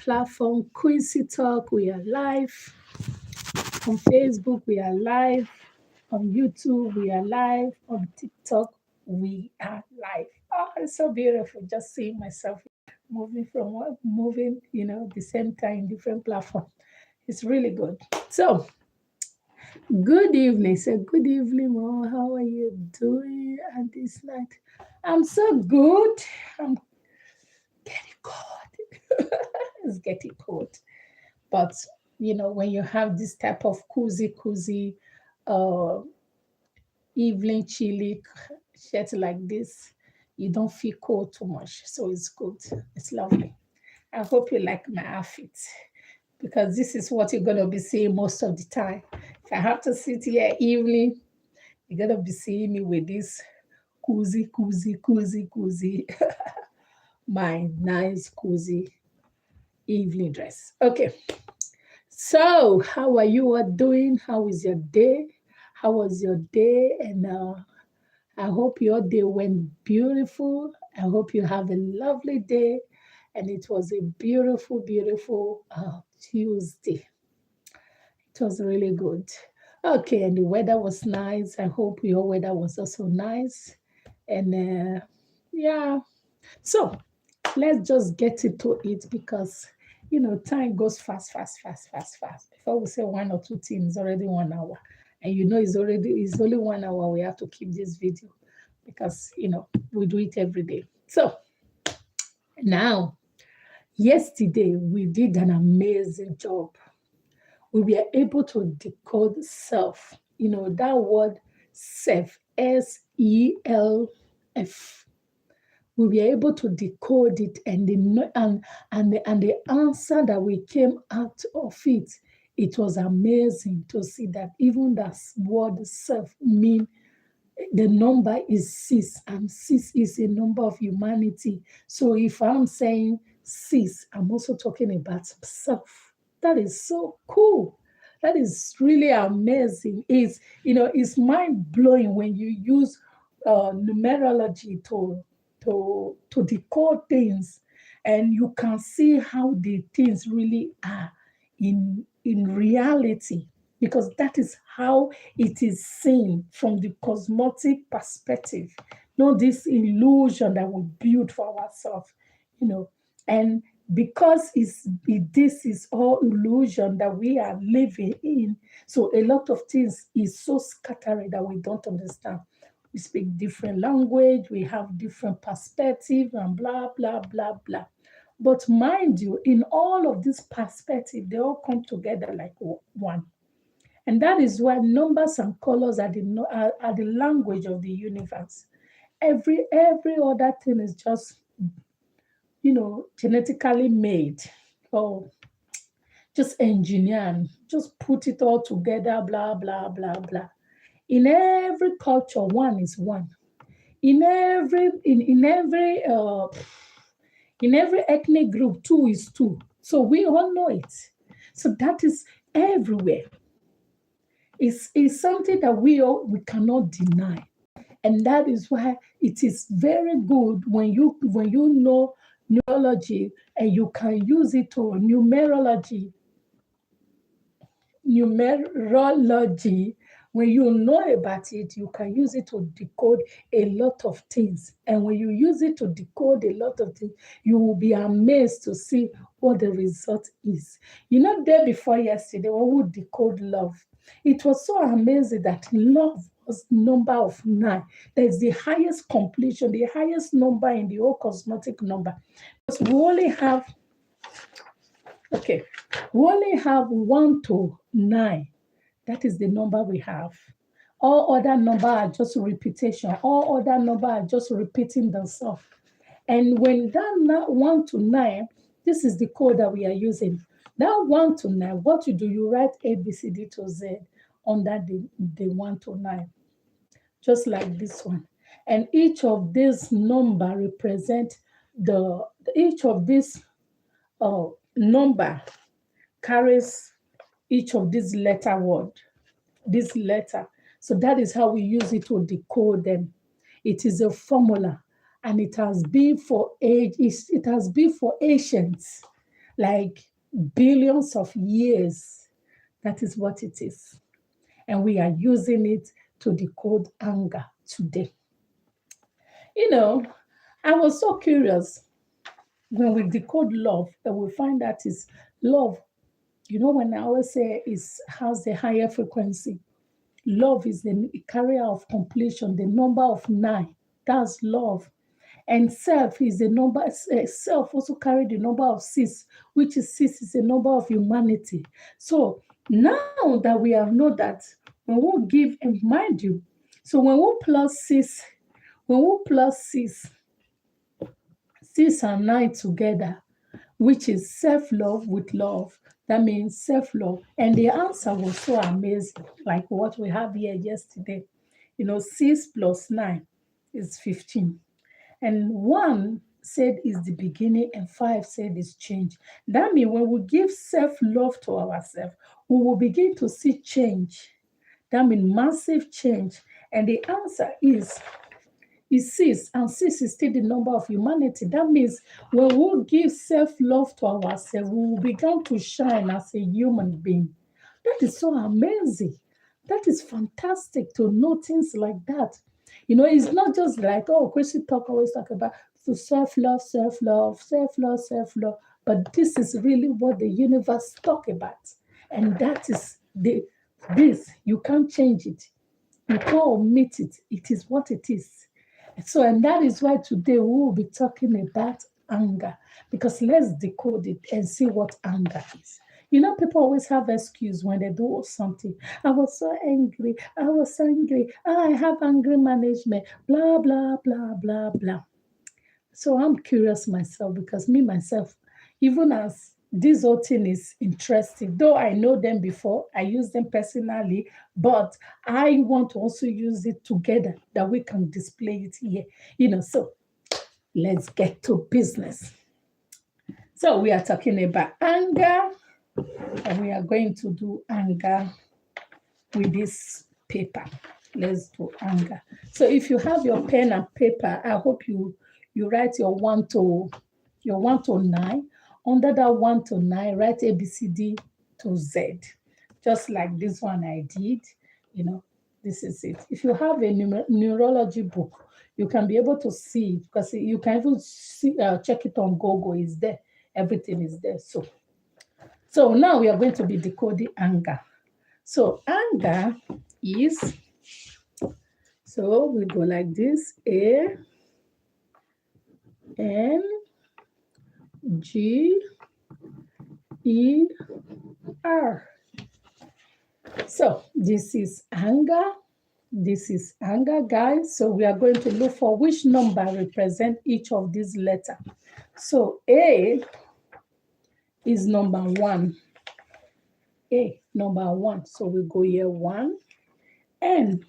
platform Quincy Talk. We are live on Facebook. We are live on YouTube. We are live on TikTok. We are live. Oh, it's so beautiful just seeing myself moving from one, moving, the same time, different platform. It's really good. So, good evening. Say good evening, Mom. How are you doing at this night? I'm so good. I'm getting cold. It's getting cold. But when you have this type of cozy uh evening chilly shirt like this, you don't feel cold too much. So it's good. It's lovely. I hope you like my outfit because this is what you're gonna be seeing most of the time. If I have to sit here evening, you're gonna be seeing me with this cozy, my nice cozy evening dress. Okay, so how are you all doing? How is your day? How was your day? And I hope your day went beautiful. I hope you have a lovely day. And it was a beautiful Tuesday. It was really good. Okay, and the weather was nice. I hope your weather was also nice. And yeah, so let's just get into it because time goes fast. Before we say one or two things, already 1 hour. And it's only 1 hour we have to keep this video because we do it every day. So now, yesterday we did an amazing job. We were able to decode self. That word self, SELF. We were able to decode it, and the answer that we came out of it, it was amazing to see that even that word self mean the number is 6, and 6 is a number of humanity. So if I'm saying 6, I'm also talking about self. That is so cool. That is really amazing. It's mind blowing when you use numerology to decode things, and you can see how the things really are in reality, because that is how it is seen from the cosmetic perspective, not this illusion that we build for ourselves, and because this is all illusion that we are living in, so a lot of things is so scattered that we don't understand. We speak different language, we have different perspective, and blah blah blah blah. But mind you, in all of this perspective, they all come together like one. And that is why numbers and colors are the language of the universe. Every other thing is just, genetically made, or just engineered, just put it all together, blah, blah, blah, blah. In every culture, one is one. In every ethnic group, two is two. So we all know it. So that is everywhere. It's something that we cannot deny. And that is why it is very good when you know neurology and you can use it to numerology. When you know about it, you can use it to decode a lot of things. And when you use it to decode a lot of things, you will be amazed to see what the result is. Day before yesterday, when we decode love, it was so amazing that love was number of 9. That is the highest completion, the highest number in the whole cosmetic number. Because we only have 1 to 9. That is the number we have. All other numbers are just repetition. All other numbers are just repeating themselves. And when that 1 to 9, this is the code that we are using. That 1 to 9, what you do, you write A, B, C, D to Z under the 1 to 9. Just like this one. And each of these number represent each of this number carries each of these letter word. This letter. So that is how we use it to decode them. It is a formula, and it has been for ancients. like billions of years. That is what it is. And we are using it to decode anger today. You know, I was so curious when we decode love that we find that is love. You know, when I always say it has a higher frequency, love is the carrier of completion, the number of 9. That's love. And self is the number, self also carry the number of 6, which is 6 is the number of humanity. So now that we have known that, when we give, and mind you, so when we plus 6, when we plus 6, 6 and 9 together, which is self-love with love. That means self-love. And the answer was so amazing, like what we have here yesterday. 6 plus 9 is 15. And 1 said is the beginning, and 5 said is change. That means when we give self-love to ourselves, we will begin to see change. That means massive change. And the answer is 6, and 6 is still the number of humanity. That means when we give self-love to ourselves, we will begin to shine as a human being. That is so amazing. That is fantastic to know things like that. It's not just like, Christy always talk about self-love, self-love, self-love, self-love, but this is really what the universe talk about. And that is this. You can't change it. You can't omit it. It is what it is. So, and that is why today we will be talking about anger, because let's decode it and see what anger is. People always have excuse when they do something. I was so angry. I was angry. I have anger management. Blah, blah, blah, blah, blah. So I'm curious myself, because me, myself, even as this whole thing is interesting, though I know them before, I use them personally, but I want to also use it together that we can display it here. So let's get to business. So we are talking about anger, and we are going to do anger with this paper. Let's do anger. So if you have your pen and paper, I hope you write your 1 to 9. Under that 1 to 9, write A, B, C, D to Z. Just like this one I did, this is it. If you have a neurology book, you can be able to see it, because you can even see, check it on Google. It's there. Everything is there. So now we are going to be decoding anger. So anger is, so we go like this: A, N, G, E, R. So this is anger. This is anger, guys. So we are going to look for which number represent each of these letters. So A is number 1. A, number 1. So we go here 1. N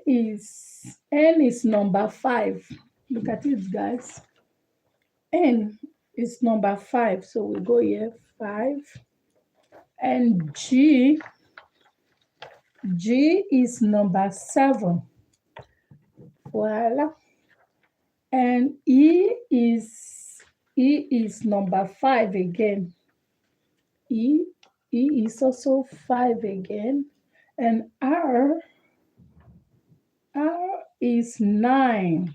is number 5. Look at it, guys. N is number 5. So we go here 5. And G is number 7. Voila. And E is number 5 again. E is also 5 again. And R is 9.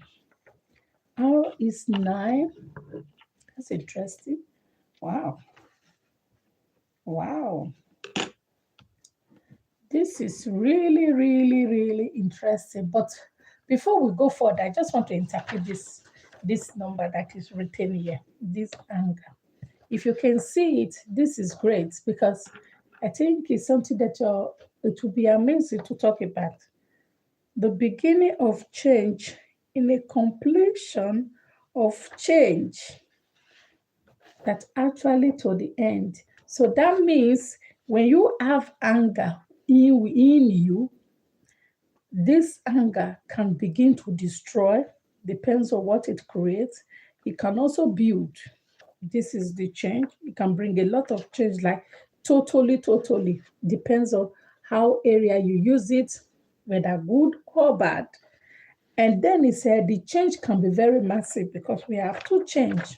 R is 9. That's interesting. Wow. This is really, really, really interesting. But before we go further, I just want to interpret this number that is written here, this anger. If you can see it, this is great, because I think it's something that it will be amazing to talk about. The beginning of change in a completion of change that actually to the end. So that means when you have anger in you, this anger can begin to destroy, depends on what it creates. It can also build. This is the change. It can bring a lot of change, like totally, depends on how area you use it, whether good or bad. And then he said the change can be very massive because we have two change.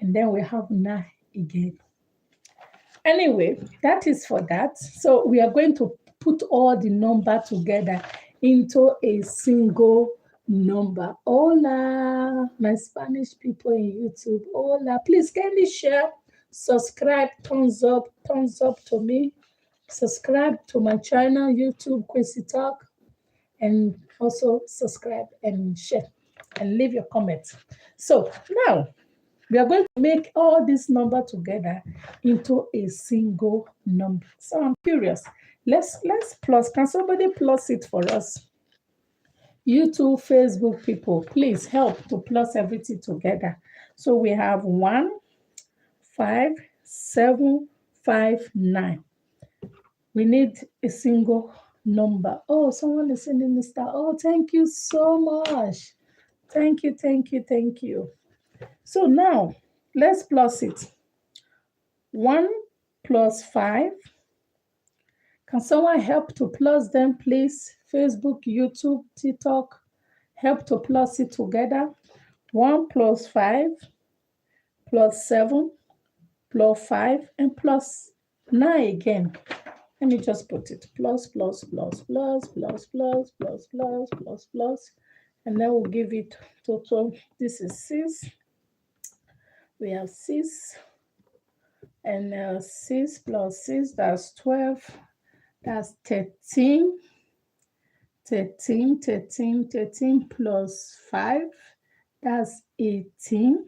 And then we have 9 again. Anyway, that is for that. So we are going to put all the number together into a single number. Hola, my Spanish people in YouTube. Hola, please kindly share, subscribe, thumbs up to me. Subscribe to my channel, YouTube, Quincy Talk, and also subscribe and share and leave your comments. So now we are going to make all this number together into a single number. So I'm curious. Let's plus. Can somebody plus it for us? YouTube, Facebook people, please help to plus everything together. So we have 1, 5, 7, 5, 9. We need a single number. Oh, someone is sending me star. Oh, thank you so much. Thank you, thank you, thank you. So now let's plus it. 1 plus 5. Can someone help to plus them, please? Facebook, YouTube, TikTok, help to plus it together. 1 plus 5 plus 7 plus 5 and plus 9 again. Let me just put it plus, plus, plus, plus, plus, plus, plus, plus, plus, plus, and then we'll give it total. This is 6. We have 6, and 6 plus 6, that's 12. That's 13. 13 plus 5, that's 18.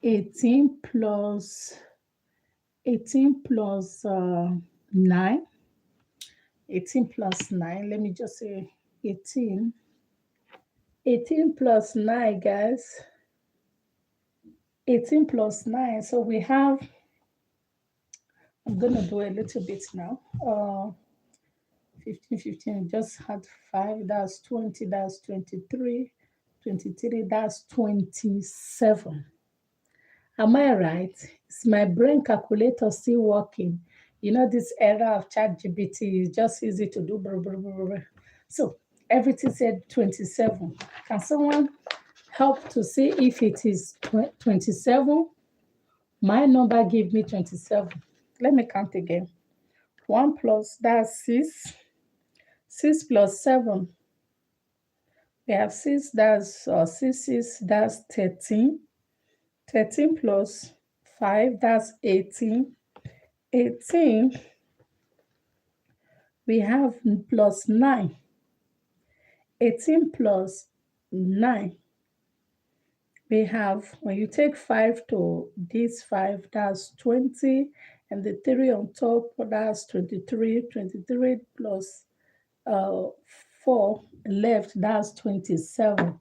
18 plus 9. 18 plus 9, let me just say 18. 18 plus 9, guys. 18 plus 9. So we have, I'm going to do a little bit now. 15, just had 5, that's 20, that's 23. 23, that's 27. Am I right? Is my brain calculator still working? You know, this era of ChatGPT is just easy to do. Blah, blah, blah, blah. So everything said 27. Can someone help to see if it is 27? My number gave me 27. Let me count again. 1 plus, that's 6. 6 plus 7. We have 6, that's 6, that's 13. 13 plus 5, that's 18. 18, we have plus 9. 18 plus 9, we have, when you take 5 to this 5, that's 20, and the 3 on top, that's 23. 23 plus 4 left, that's 27.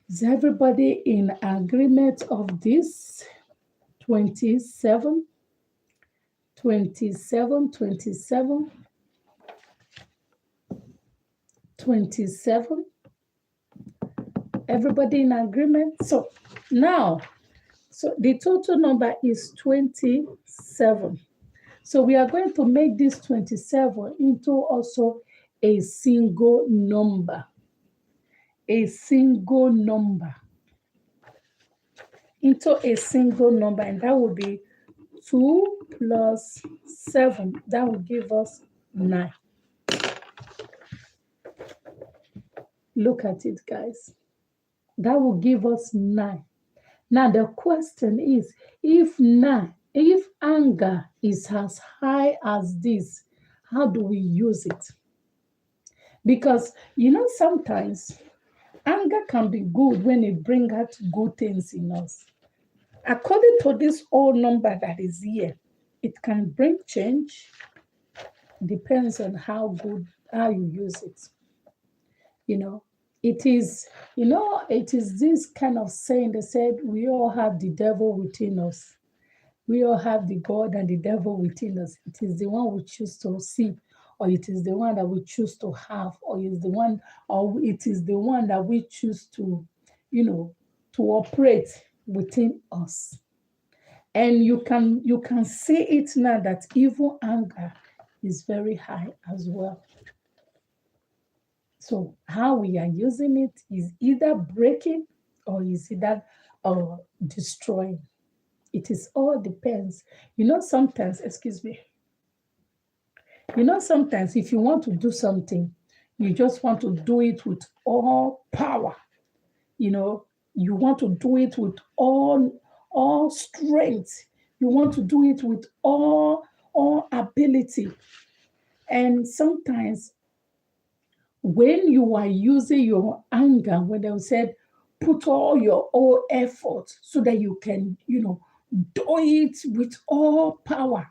Is everybody in agreement of this? 27. 27, 27, 27. Everybody in agreement? So now, so the total number is 27. So we are going to make this 27 into also a single number. A single number. Into a single number, and that will be 2 plus 7. That will give us 9. Look at it, guys. That will give us 9. Now the question is, if anger is as high as this, how do we use it? Because, you know, sometimes anger can be good when it brings out good things in us. According to this old number that is here, it can bring change. Depends on how you use it. You know, it is this kind of saying, they said, we all have the devil within us. We all have the God and the devil within us. It is the one we choose to see, or it is the one that we choose to have, or it is the one that we choose to, to operate within us. And you can see it now that evil anger is very high as well. So how we are using it is either breaking or is either destroying. It is all depends. Sometimes, excuse me, sometimes if you want to do something, you just want to do it with all power. You know, you want to do it with all strength. You want to do it with all ability. And sometimes when you are using your anger, when they said, put all your all effort so that you can, do it with all power.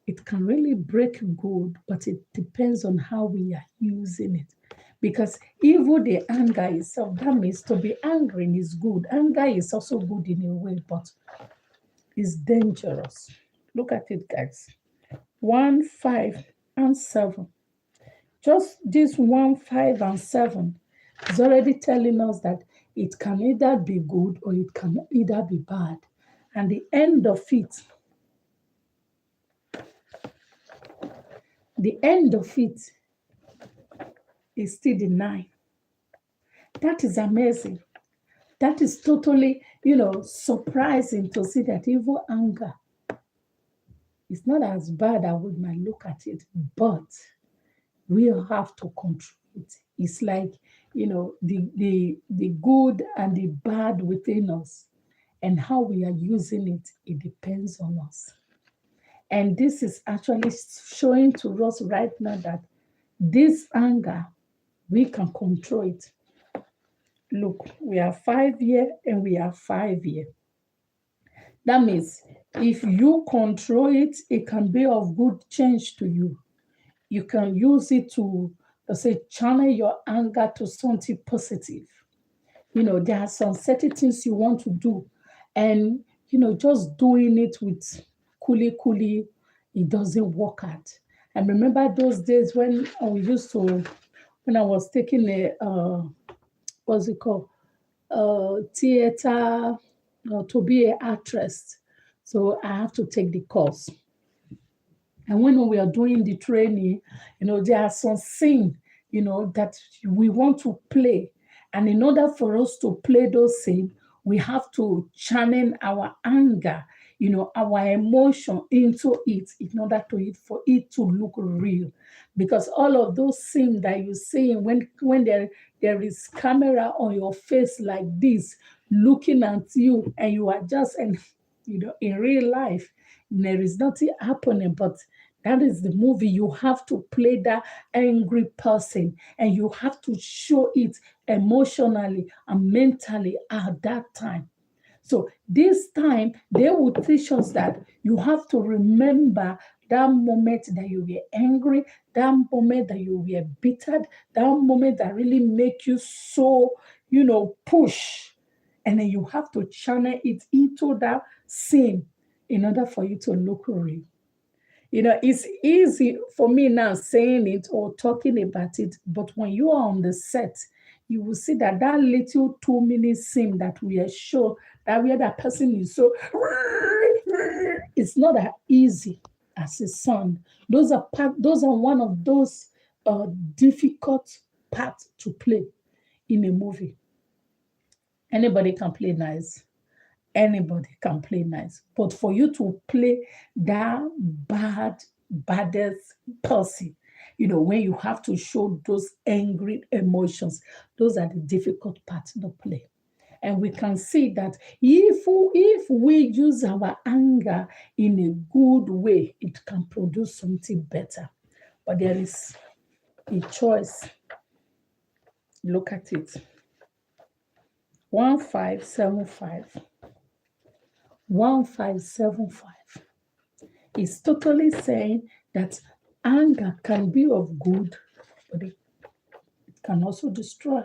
It can really break good, but it depends on how we are using it. Because even the anger itself, that means to be angry is good. Anger is also good in a way, but it's dangerous. Look at it, guys. 1, 5, and 7. Just this 1, 5, and 7 is already telling us that it can either be good or it can either be bad. And the end of it is still the 9. That is amazing. That is totally, surprising to see that evil anger is not as bad as we might look at it, but we have to control it. It's like, the good and the bad within us, and how we are using it, it depends on us. And this is actually showing to us right now that this anger, we can control it. Look, we are 5 year and we are 5 year. That means if you control it, it can be of good change to you. You can use it to, let's say, channel your anger to something positive. There are some certain things you want to do, and just doing it with cooly, it doesn't work out. And remember those days when when I was taking what's it called, theater, to be an actress. So I have to take the course. And when we are doing the training, there are some scenes, that we want to play. And in order for us to play those scenes, we have to channel our anger, our emotion into it in order for it to look real. Because all of those scenes that you see when there is camera on your face like this, looking at you, and you are just, and in real life, there is nothing happening, but that is the movie. You have to play that angry person, and you have to show it emotionally and mentally at that time. So this time, they will teach us that you have to remember that moment that you were angry, that moment that you were bitter, that moment that really make you so, push. And then you have to channel it into that scene in order for you to look real. It's easy for me now saying it or talking about it, but when you are on the set, you will see that little 2 minute scene that we are sure that where that person is so, it's not that easy as a son. Those are one of those difficult parts to play in a movie. Anybody can play nice. Anybody can play nice. But for you to play that baddest person, when you have to show those angry emotions, those are the difficult parts to play. And we can see that if we use our anger in a good way, it can produce something better. But there is a choice. Look at it. 1575. 1575 is totally saying that anger can be of good, but it can also destroy.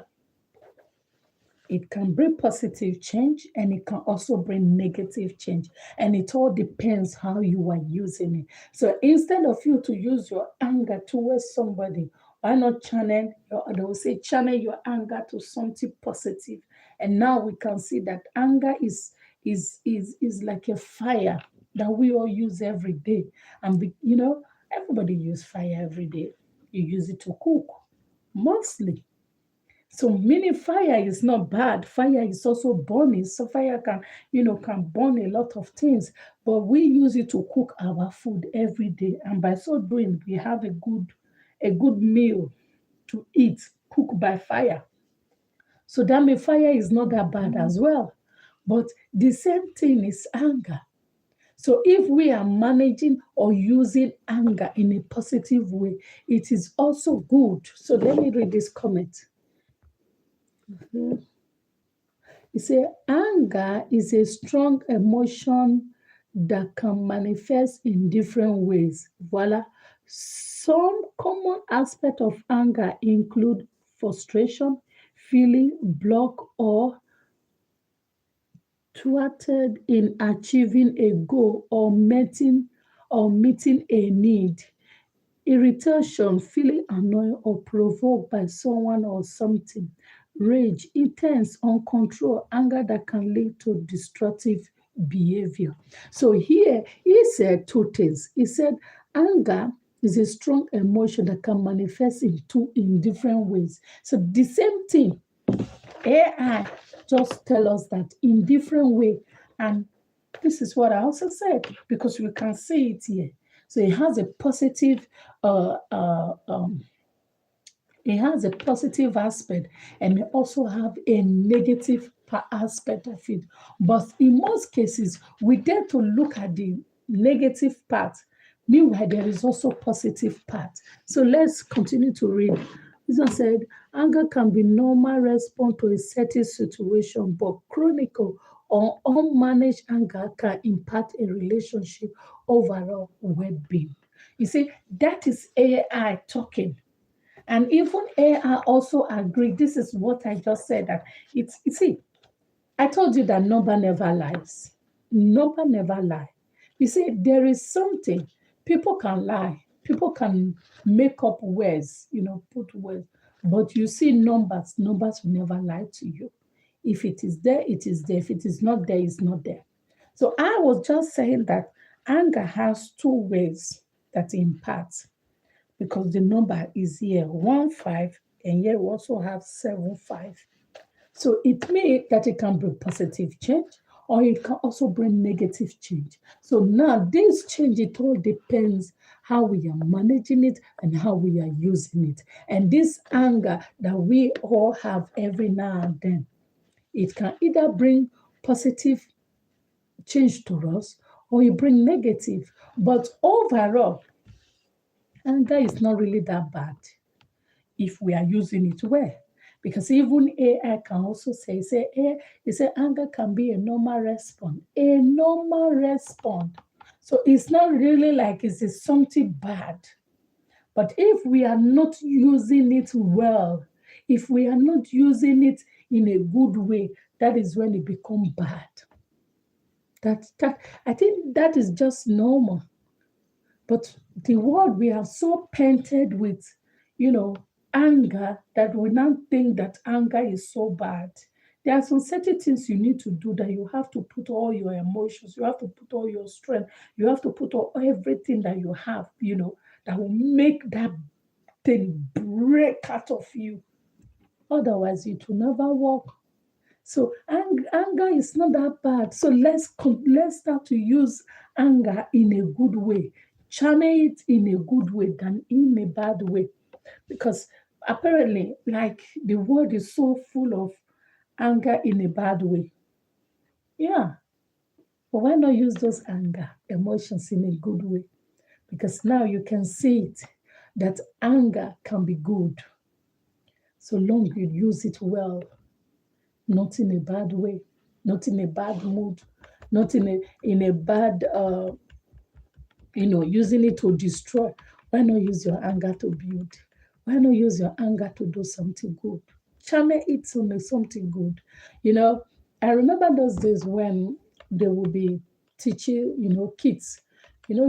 It can bring positive change, and it can also bring negative change. And it all depends how you are using it. So instead of you to use your anger towards somebody, why not they will say channel your anger to something positive. And now we can see that anger is like a fire that we all use every day. And everybody use fire every day. You use it to cook. mostly. So meaning fire is not bad. Fire is also burning. So fire can burn a lot of things. But we use it to cook our food every day. And by so doing, we have a good meal to eat, cooked by fire. So that means fire is not that bad as well. But the same thing is anger. So if we are managing or using anger in a positive way, it is also good. So let me read this comment. It says, anger is a strong emotion that can manifest in different ways. Voila. Some common aspects of anger include frustration, feeling blocked or thwarted in achieving a goal or meeting a need. Irritation, feeling annoyed or provoked by someone or something. Rage, intense, uncontrolled anger that can lead to destructive behavior. So here he said two things. He said anger is a strong emotion that can manifest in different ways. So the same thing AI just tell us that in different way. And this is what I also said because we can see it here. So uh, uh, um, it has a positive aspect and it also have a negative aspect of it. But in most cases, we dare to look at the negative part. Meanwhile, there is also positive part. So let's continue to read. This one said, anger can be normal response to a certain situation, but chronic or unmanaged anger can impact a relationship overall well-being. You see, that is AI talking. And even AI also agree. This is what I just said that see, I told you that number never lies. Number never lie. You see, there is something people can lie. People can make up words, put words. But you see, numbers will never lie to you. If it is there, it is there. If it is not there, it's not there. So I was just saying that anger has two ways that it impacts because the number is here 1 5 and here we also have 7 5. So it means that it can bring positive change or it can also bring negative change. So now this change, it all depends how we are managing it and how we are using it. And this anger that we all have every now and then, it can either bring positive change to us or it bring negative. But overall, anger is not really that bad if we are using it well. Because even AI can also say anger can be a normal response. A normal response. So it's not really like it's something bad. But if we are not using it well, if we are not using it in a good way, that is when it becomes bad. That I think that is just normal. But the world, we are so painted with, you know, anger that we now think that anger is so bad. There are some certain things you need to do that you have to put all your emotions, you have to put all your strength, you have to put all everything that you have, that will make that thing break out of you. Otherwise, it will never work. So anger is not that bad. So let's start to use anger in a good way. Channel it in a good way than in a bad way. Because apparently, like the world is so full of anger in a bad way. Yeah. But why not use those anger emotions in a good way? Because now you can see it that anger can be good so long you use it well, not in a bad way, not in a bad mood, not in a bad using it to destroy. Why not use your anger to build? Why not use your anger to do something good? Channel it to make something good. You know, I remember those days when they would be teaching, kids,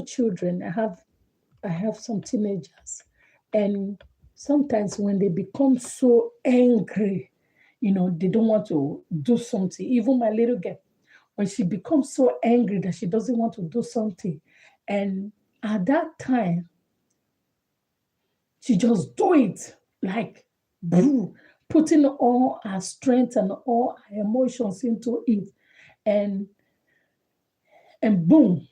children. I have some teenagers, and sometimes when they become so angry, they don't want to do something. Even my little girl, when she becomes so angry that she doesn't want to do something, and at that time, she just do it. Like putting all our strength and all our emotions into it, and boom,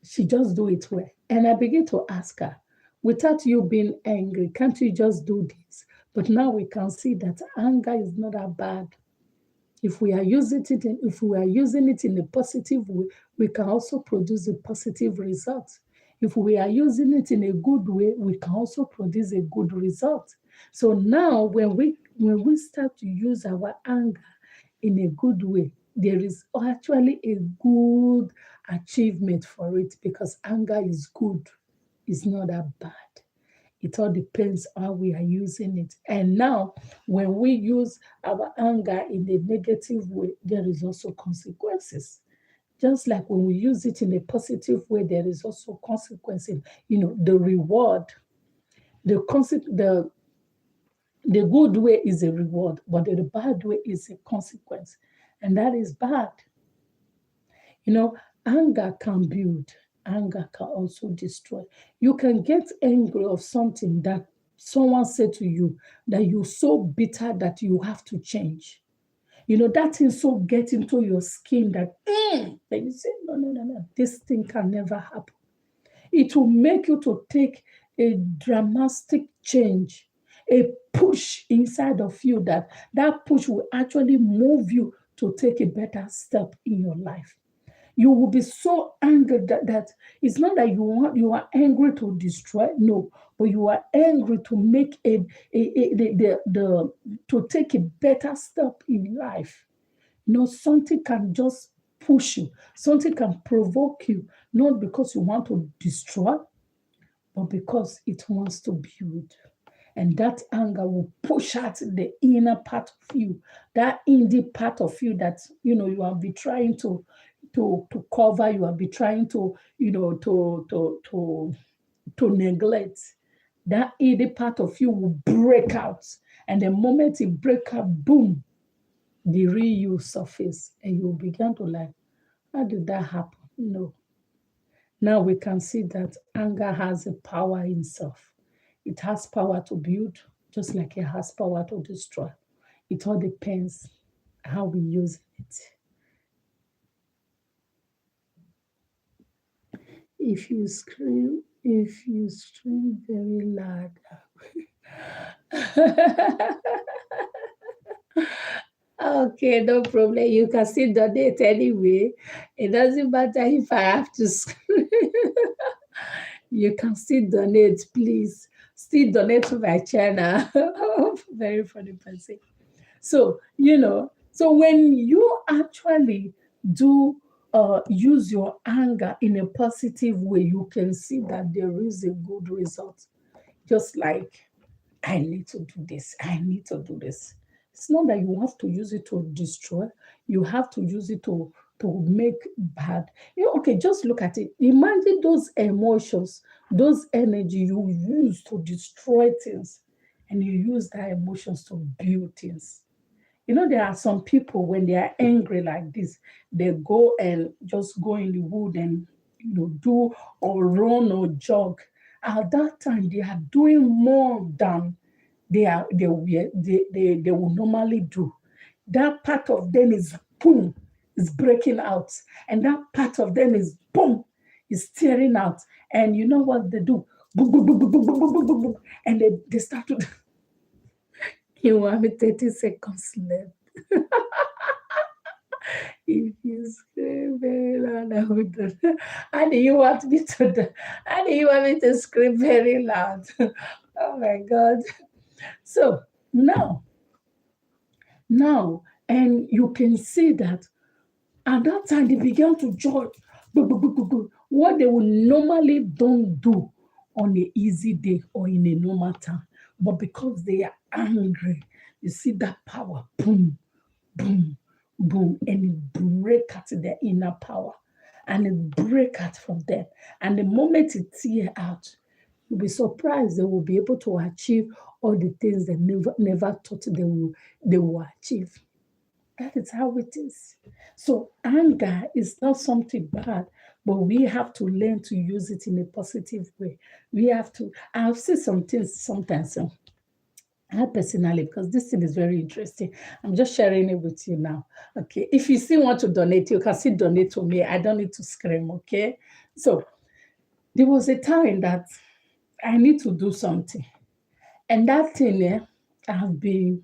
she just do it well. And I begin to ask her, without you being angry, can't you just do this? But now we can see that anger is not that bad. If we are using it in a positive way, we can also produce a positive result. If we are using it in a good way, we can also produce a good result. So now when we start to use our anger in a good way, there is actually a good achievement for it, because anger is good. It's not that bad. It all depends how we are using it. And now, when we use our anger in a negative way, there is also consequences. Just like when we use it in a positive way, there is also consequences. The reward, the good way is a reward, but the bad way is a consequence, and that is bad. You know, anger can build, anger can also destroy. You can get angry of something that someone said to you, that you're so bitter that you have to change. That thing so get into your skin that, that you say, no, no, no, no, this thing can never happen. It will make you to take a dramatic change, a push inside of you, that push will actually move you to take a better step in your life. You will be so angry that it's not that you are angry to destroy, no, but you are angry to make to take a better step in life. Something can just push you, something can provoke you, not because you want to destroy, but because it wants to build. And that anger will push out the inner part of you, that indie part of you that you have been trying to cover, you have been trying to to neglect. That indie part of you will break out, and the moment it break out, boom, the real you surface, and you begin to like, how did that happen? No. Now we can see that anger has a power in itself. It has power to build, just like it has power to destroy. It all depends how we use it. If you scream very loud. Okay, no problem. You can still donate anyway. It doesn't matter if I have to scream. You can still donate, please. Still donate to my channel. Very funny person. So when you actually do use your anger in a positive way, you can see that there is a good result. Just like, I need to do this, I need to do this. It's not that you have to use it to destroy, you have to use it to make bad. Okay, just look at it. Imagine those emotions, those energy you use to destroy things, and you use that emotions to build things. There are some people, when they are angry like this, they go and just go in the wood and do or run or jog. At that time, they are doing more than they will normally do. That part of them is boom, is breaking out, and that part of them is boom, is tearing out. And you know what they do? Boom, boom, boom, boom, boom, boom, boom, boom, boom, and they start to. You want me 30 seconds left? If you scream very loud, I will do that. How do you want me to do? How do you want me to scream very loud? Oh my God. So now, and you can see that at that time they began to join what they would normally don't do on a easy day or in a normal time. But because they are angry, you see that power, boom, boom, boom, and it break out their inner power, and it break out from them. And the moment it tear out, you'll be surprised they will be able to achieve all the things they never thought they will achieve. That is how it is. So anger is not something bad, but we have to learn to use it in a positive way. We have to. I've seen some things sometimes. I personally, because this thing is very interesting. I'm just sharing it with you now. Okay. If you still want to donate, you can still donate to me. I don't need to scream. Okay. So there was a time that I need to do something. And that thing, I have been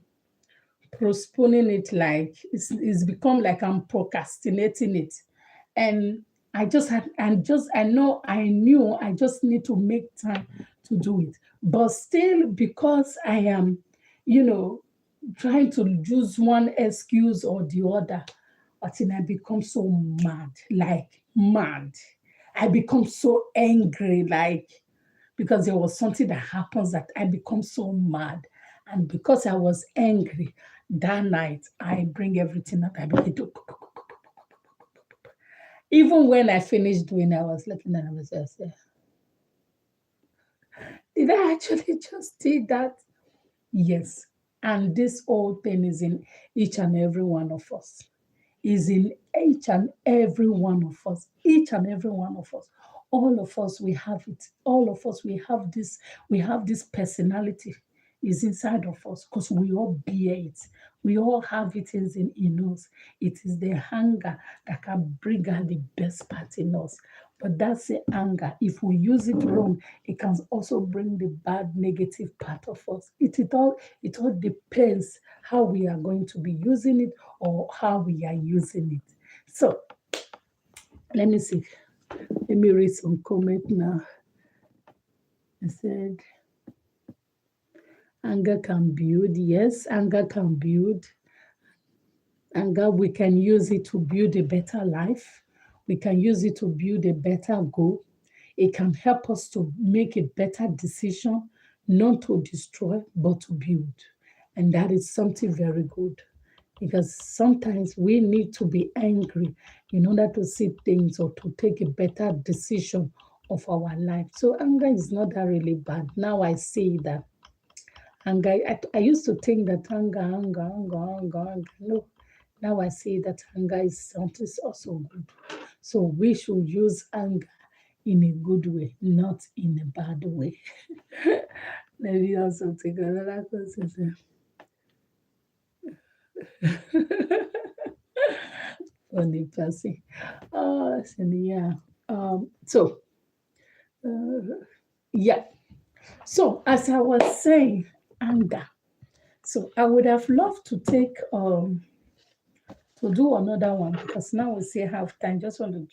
postponing it, like it's become like I'm procrastinating it. And I knew I just need to make time to do it. But still, because I am, you know, trying to use one excuse or the other, I think I become so mad, like mad. I become so angry, like because there was something that happens that I become so mad. And because I was angry that night, I bring everything up. I begin to, even when I finished doing it, I was looking at myself, say, did I actually just did that? Yes. And this whole thing is in each and every one of us. Is in each and every one of us. Each and every one of us. All of us, we have it. All of us, we have this personality is inside of us because we all bear it. We all have it in us. It is the hunger that can bring out the best part in us. But that's the anger. If we use it wrong, it can also bring the bad, negative part of us. It all depends how we are going to be using it or how we are using it. So let me see. Let me read some comment now. I said, anger can build. Yes, anger can build. Anger, we can use it to build a better life. We can use it to build a better goal. It can help us to make a better decision, not to destroy, but to build. And that is something very good because sometimes we need to be angry in order to see things or to take a better decision of our life. So anger is not that really bad. Now I see that anger, I used to think that anger. No, now I see that anger is something also good. So we should use anger in a good way, not in a bad way. Let me also take another question. Funny person. Oh, so yeah. So yeah. So as I was saying, anger. So I would have loved to take to do another one because now we still have time. Just want to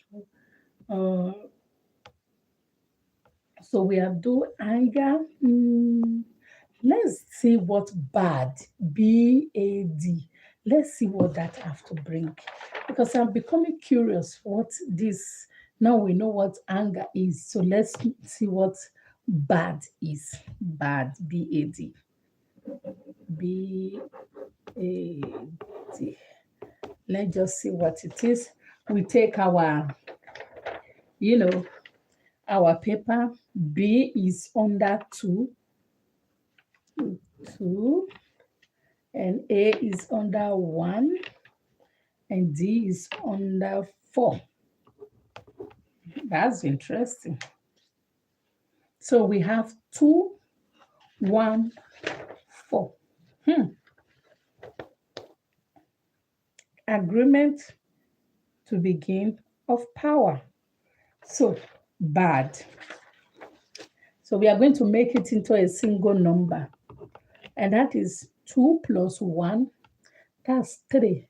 do so we have do anger. Let's see what bad, B-A-D. Let's see what that have to bring. Because I'm becoming curious what this, now we know what anger is. So let's see what bad is. Bad, B-A-D. B-A-D. Let's just see what it is. We take our, you know, our paper. B is under 2, 2, and A is under 1, and D is under 4. That's interesting. So we have 2, 1, 4. Agreement to begin of power. So bad. So we are going to make it into a single number. And that is 2 plus 1, that's 3.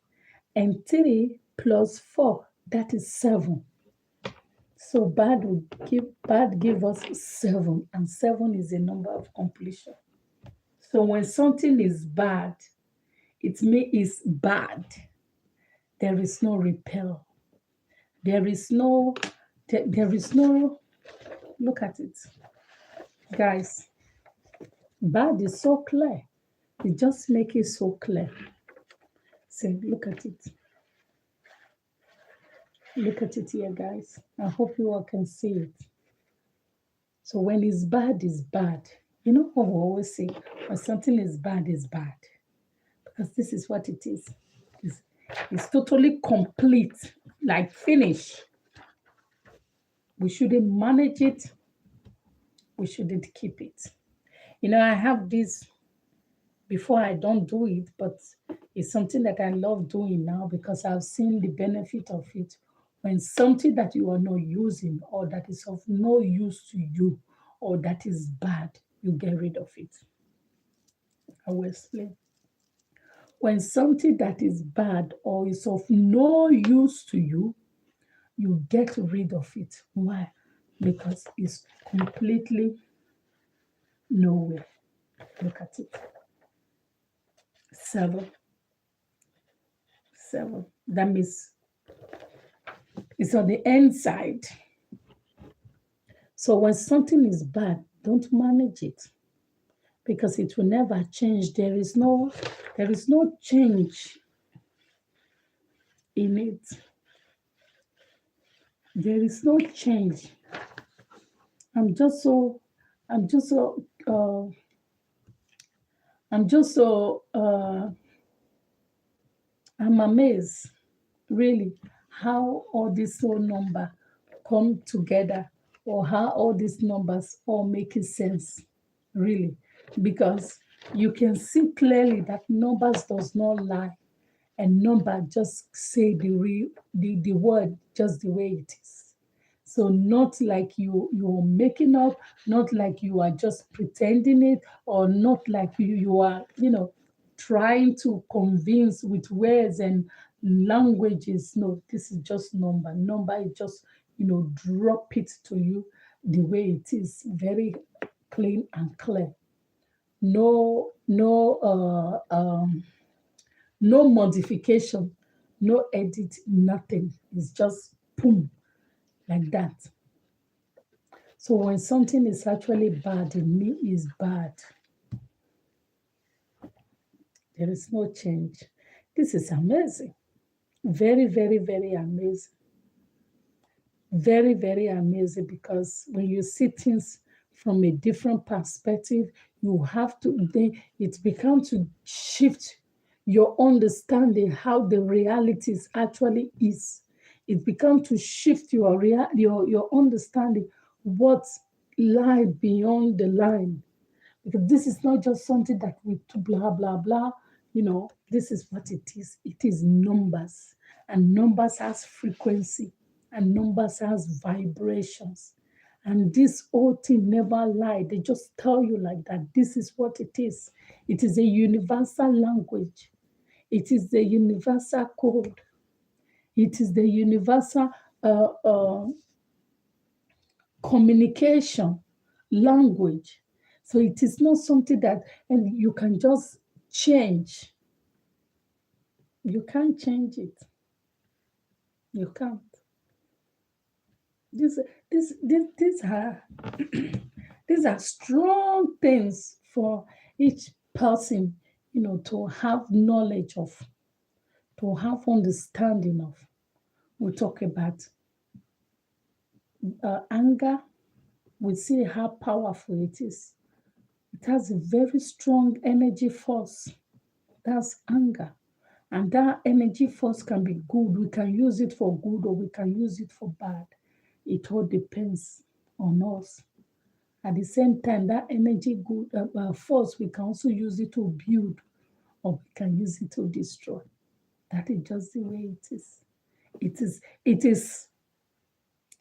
And 3 plus 4, that is 7. So bad give us 7, and 7 is a number of completion. So when something is bad, it's bad. There is no repel. There is no there is no look at it. Guys, bad is so clear. It just make it so clear. See, look at it. Look at it here, guys. I hope you all can see it. So when it's bad, it's bad. You know what we always say? When something is bad, it's bad. Because this is what it is. It's totally complete, like finish. We shouldn't manage it. We shouldn't keep it. You know, I have this Before I don't do it, but it's something that I love doing now because I've seen the benefit of it. When something that you are not using or that is of no use to you or that is bad, you get rid of it. I will explain. When something that is bad or is of no use to you, you get rid of it. Why? Because it's completely nowhere. Look at it. Seven. Seven. That means it's on the inside. So when something is bad, don't manage it because it will never change. There is no change in it. There is no change. I'm just so I'm just so I'm just so I'm amazed really how all these whole number come together or how all these numbers all making sense really because you can see clearly that numbers does not lie and number just say the word just the way it is. So not like you're making up, not like you are just pretending it, or not like you are trying to convince with words and languages. No, this is just number. Number is just drop it to you the way it is, very clean and clear. No modification, no edit, nothing. It's just boom, like that. So when something is actually bad in me is bad. There is no change. This is amazing. Very, very, very amazing. Very, very amazing because when you see things from a different perspective, you have to then it becomes to shift your understanding how the realities actually is. It becomes to shift your understanding what lie beyond the line. Because this is not just something that we do blah blah blah. This is what it is. It is numbers, and numbers has frequency, and numbers has vibrations. And this whole thing never lie. They just tell you like that. This is what it is. It is a universal language. It is the universal code. It is the universal uh, uh, communication language. So it is not something that and you can just change. You can't change it. You can't. This, these are these are strong things for each person, to have knowledge of, to have understanding of. We talk about anger. We see how powerful it is. It has a very strong energy force. That's anger. And that energy force can be good. We can use it for good or we can use it for bad. It all depends on us. At the same time, that energy good force, we can also use it to build or we can use it to destroy. That is just the way it is. It is, it is,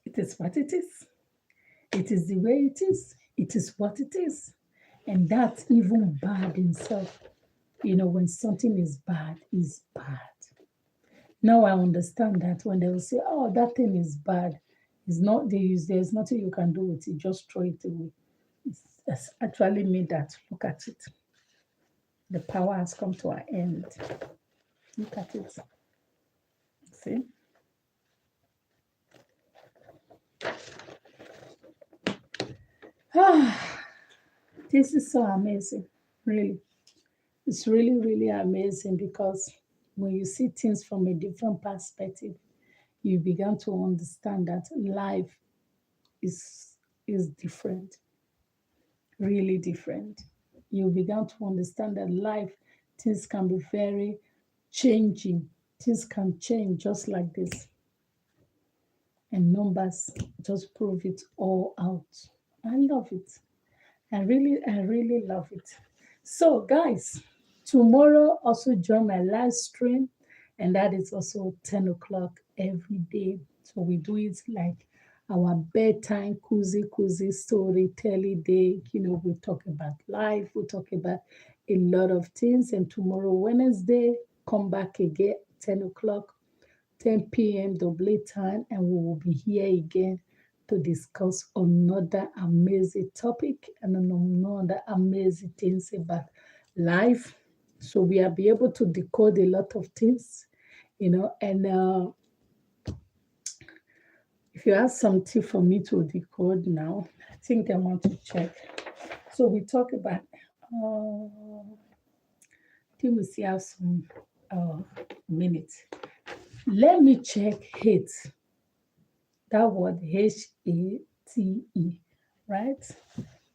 it is what it is. It is the way it is. It is what it is. And that's even bad in itself. When something is bad, is bad. Now I understand that when they will say, oh, that thing is bad, it's not there's nothing you can do with it, just throw it away. It's actually mean that. Look at it. The power has come to an end. Look at it. See? This is so amazing, really. It's really, really amazing because when you see things from a different perspective, you begin to understand that life is different, really different. You begin to understand that life, things can be very changing. Things can change just like this. And numbers just prove it all out. I love it. I really love it. So, guys, Tomorrow, also join my live stream, and that is also 10 o'clock every day. So we do it like our bedtime cozy storytelling day. We talk about life, we talk about a lot of things. And tomorrow, Wednesday, come back again, 10 o'clock, 10 p.m. double time, and we will be here again to discuss another amazing topic and another amazing things about life. So we are be able to decode a lot of things, and if you have something for me to decode now, I think I want to check. So we talk about, I think we still have some minutes. Let me check hate. That word Hate, right?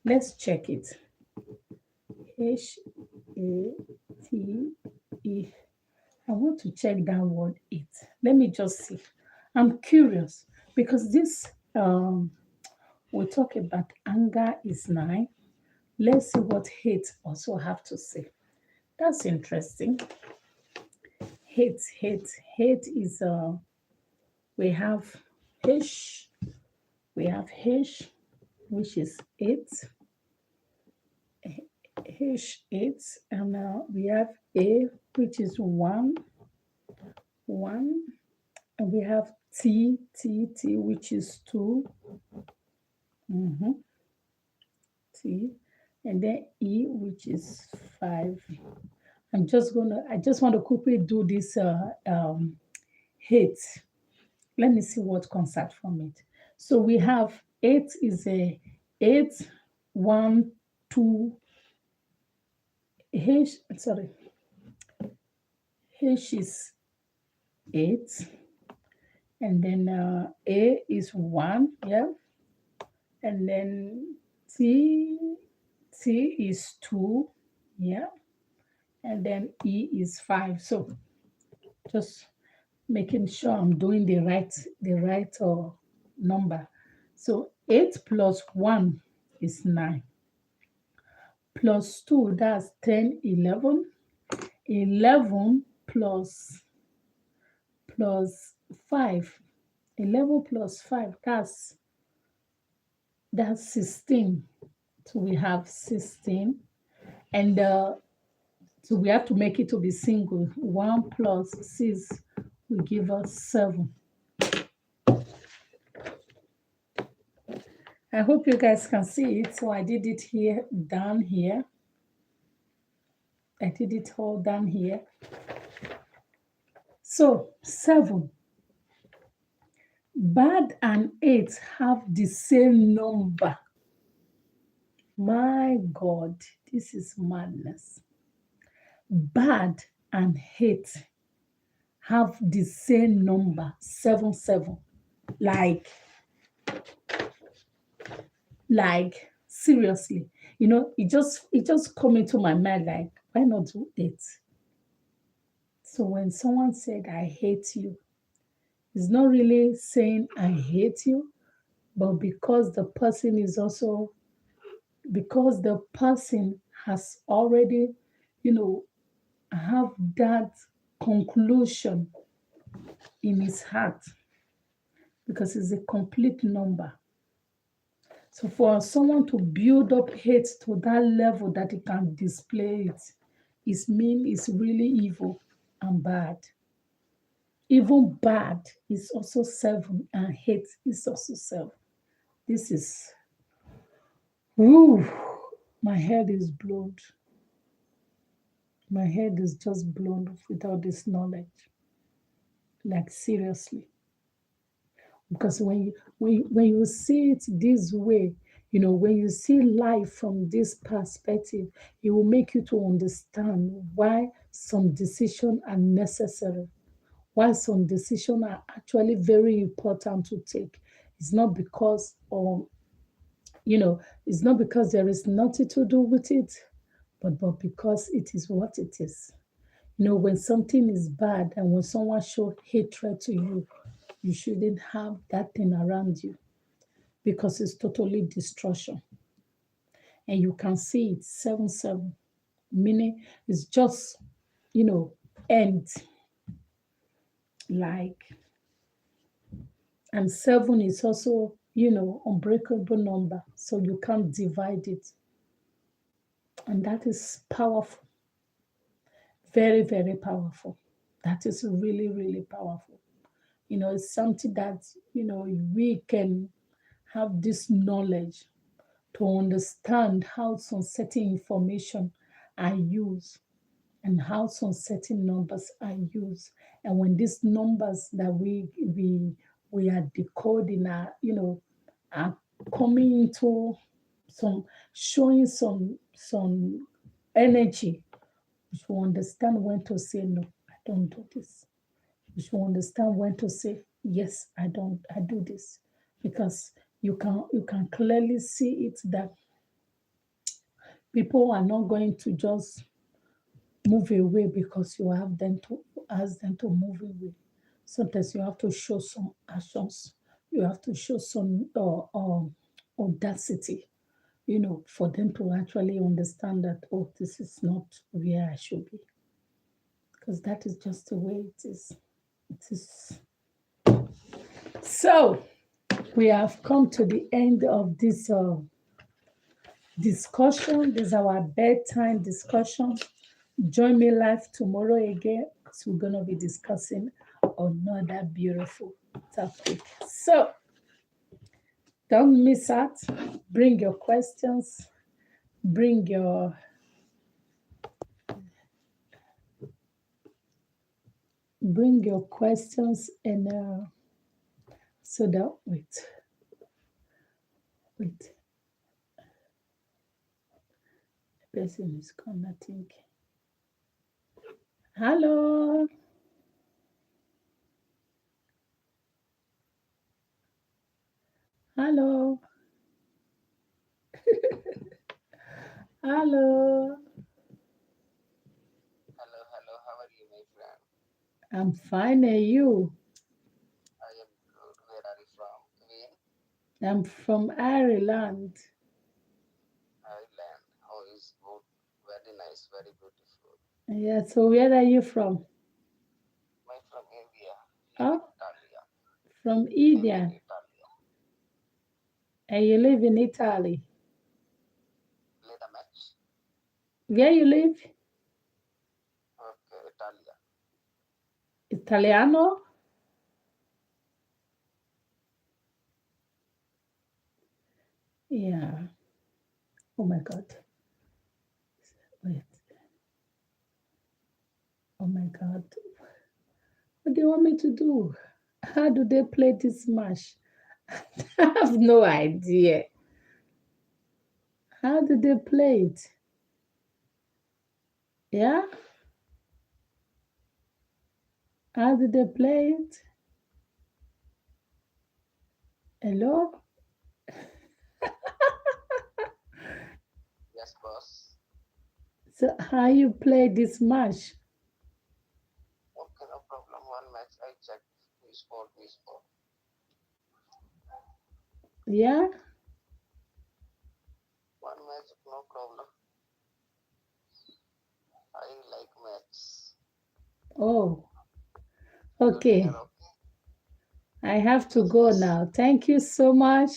Let's check it. Hate. I want to check that word it. Let me just see. I'm curious because this we talk about anger is 9. Let's see what hate also have to say. That's interesting. Hate is we have H, we have H, which is 8, H8, and we have A, which is 1, and we have T, which is 2, T, and then E, which is 5. I just want to quickly do this hate. Let me see what comes out from it. So we have 8 is a 8, 1, 2, H, sorry, H is 8, and then A is 1, yeah, and then T is 2, yeah, and then E is 5. So just making sure I'm doing the right number. So 8 plus 1 is 9. Plus 2, that's 10, 11. 11 plus 5. 11 plus 5, that's 16. So we have 16. And so we have to make it to be single. 1 plus 6 will give us 7. I hope you guys can see it. So I did it here, down here. I did it all down here. So 7. Bad and 8 have the same number. My God, this is madness. Bad and hate have the same number, 7, 7. Like seriously, it just come into my mind, like, why not do it? So when someone said I hate you, it's not really saying I hate you, but because the person has already, have that conclusion in his heart, because it's a complete number. So for someone to build up hate to that level that he can display it mean it's really evil and bad. Even bad is also 7, and hate is also 7. This is, whoo, my head is blown. My head is just blown without this knowledge. Like seriously. Because when you see it this way, when you see life from this perspective, it will make you to understand why some decisions are necessary, why some decisions are actually very important to take. It's not because it's not because there is nothing to do with it, but because it is what it is. When something is bad and when someone shows hatred to you, you shouldn't have that thing around you, because it's totally destruction. And you can see it 7, 7. meaning it's just, you know, end. Like, and 7 is also, you know, unbreakable number. So you can't divide it. And that is powerful. Very, very powerful. That is really, really powerful. You know, it's something that, you know, we can have this knowledge to understand how some certain information are used and how some certain numbers are used. And when these numbers that we are decoding are, you know, are coming into some, showing some energy, we should understand when to say no, I don't do this. We should understand when to say yes, I do this. Because you can clearly see it that people are not going to just move away because you have them to ask them to move away. Sometimes you have to show some actions. You have to show some audacity, you know, for them to actually understand that, oh, this is not where I should be. Because that is just the way it is. It is. So we have come to the end of this discussion. This is our bedtime discussion. Join me live tomorrow again because we're going to be discussing another beautiful topic. So don't miss out. Bring your questions. Bring your questions and so that wait, the person is gone. I think. Hello. Hello. Hello. Hello, hello. How are you, my friend? I'm fine. And you? I am good. Where are you from? Queen? I'm from Ireland. Ireland. Oh, is good. Very nice. Very beautiful. Yeah. So where are you from? My from India. Live in Oh, Italia. from India, India. Italia. And you live in Italy. Play the match. Where you live? Okay, Italia. Italiano? Yeah. Oh my God. Wait. Oh my God. What do you want me to do? How do they play this match? I have no idea. How do they play it? Yeah? How do they play it? Hello? Yes, boss. So how you play this match? Okay, no problem. One match I checked. We scored. We scored. Yeah? One match, no problem. I like match. Oh, Your dinner okay. okay? I have to Yes, go yes. now. Thank you so much.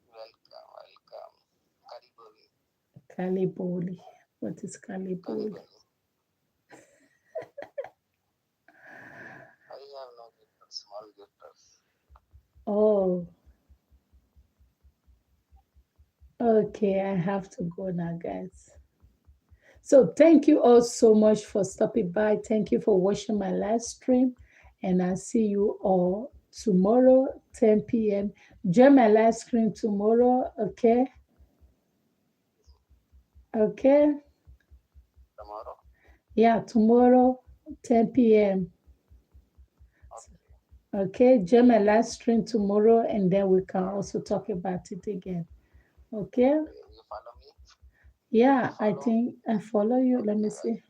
Welcome, welcome. Karibuni. Kaliboli. What is Kaliboli? Karibuni. I have no gifters, small gifters. Oh, okay. I have to go now, guys. So thank you all so much for stopping by. Thank you for watching my live stream. And I'll see you all tomorrow, 10 p.m. Join my live stream tomorrow. Okay. Okay. Tomorrow? Yeah, tomorrow, 10 p.m. Okay. Okay. Join my live stream tomorrow and then we can also talk about it again. Okay. Okay. You follow me? You Yeah, I follow? think I follow you. Let me Okay, see.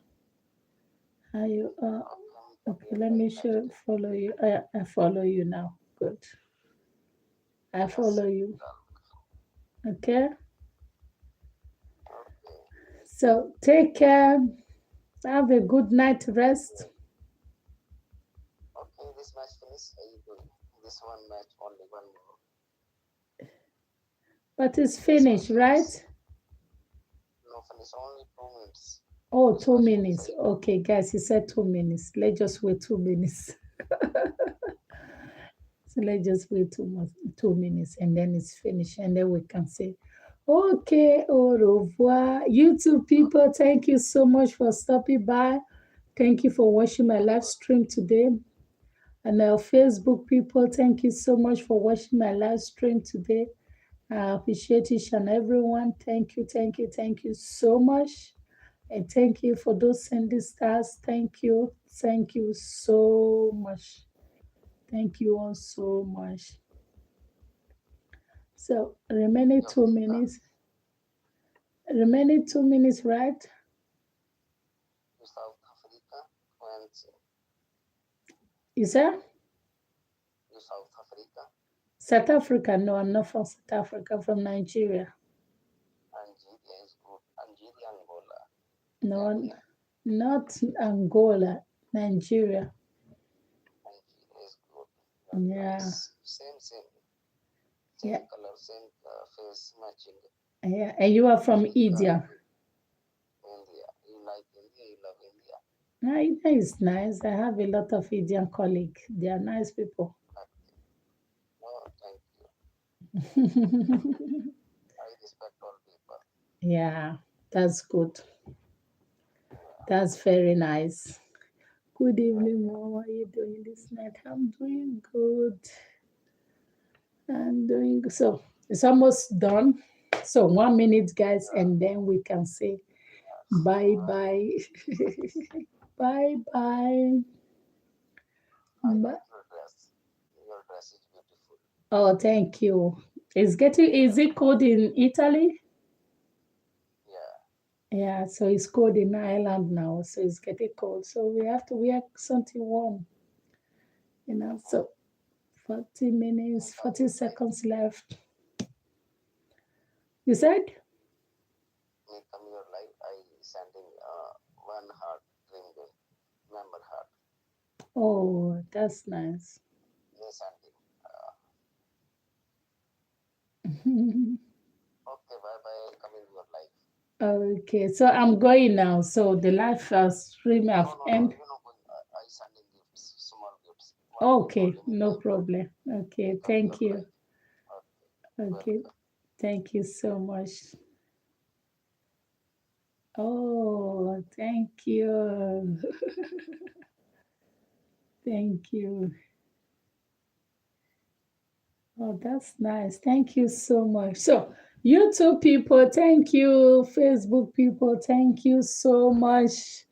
How you okay, meet okay, again let by me next show day. follow you. I follow you now. Good. I Yes, follow you. done. Okay. Okay. So take care. Have a good night rest. Okay, this match finished. Are you doing this one match? Only one more. But it's This one finished, finish. right? No, finish only 2 minutes. Oh, This two match finish. minutes. Okay, guys, he said 2 minutes. Let's just wait 2 minutes. So let's just wait 2 minutes and then it's finished. And then we can say, okay, au revoir. You two people, thank you so much for stopping by. Thank you for watching my live stream today. And our Facebook people, thank you so much for watching my live stream today. I appreciate each and everyone. Thank you, thank you, thank you so much. And thank you for those sending stars. Thank you so much. Thank you all so much. So remaining You're 2 minutes. Remaining 2 minutes, right? to South Africa and Is that to South Africa South Africa? No, I'm not from South Africa. I'm from Nigeria. Nigeria is good. Nigeria, Angola, No, Gambia. not Angola. Nigeria. Nigeria is good. Not Yeah, nice. Same yeah, color, same face matching. yeah. And you are from Africa, India. India. You like India? You love India. Ah, India is nice. I have a lot of Indian colleagues. They are nice people. But no, thank you. I respect all people. Yeah, that's good. That's very nice. Good evening, Mom. How are you doing this night? I'm doing good. I'm doing good. So it's almost done. So 1 minute, guys, and then we can say bye bye. Bye bye. I Bye. like your dress. Your dress is beautiful. Oh, thank you. Is it cold in Italy? Yeah. Yeah, so it's cold in Ireland now, so it's getting cold. So we have to wear something warm, So 40 In minutes, come 40 your life. seconds left. You said? In come your life. I sending one heart dream member heart. Oh, that's nice. Yes, sending. Okay, bye bye. Come in your life. Okay, so I'm going now. So the live stream No, have no, no. end. You know, I sending gifts, small gifts. 1 minute Okay, only no media. problem. Okay, Come thank your you. life. Okay, Okay, welcome. thank you so much. Oh, thank you. Thank you. Oh, that's nice. Thank you so much. So, YouTube people, thank you. Facebook people, thank you so much.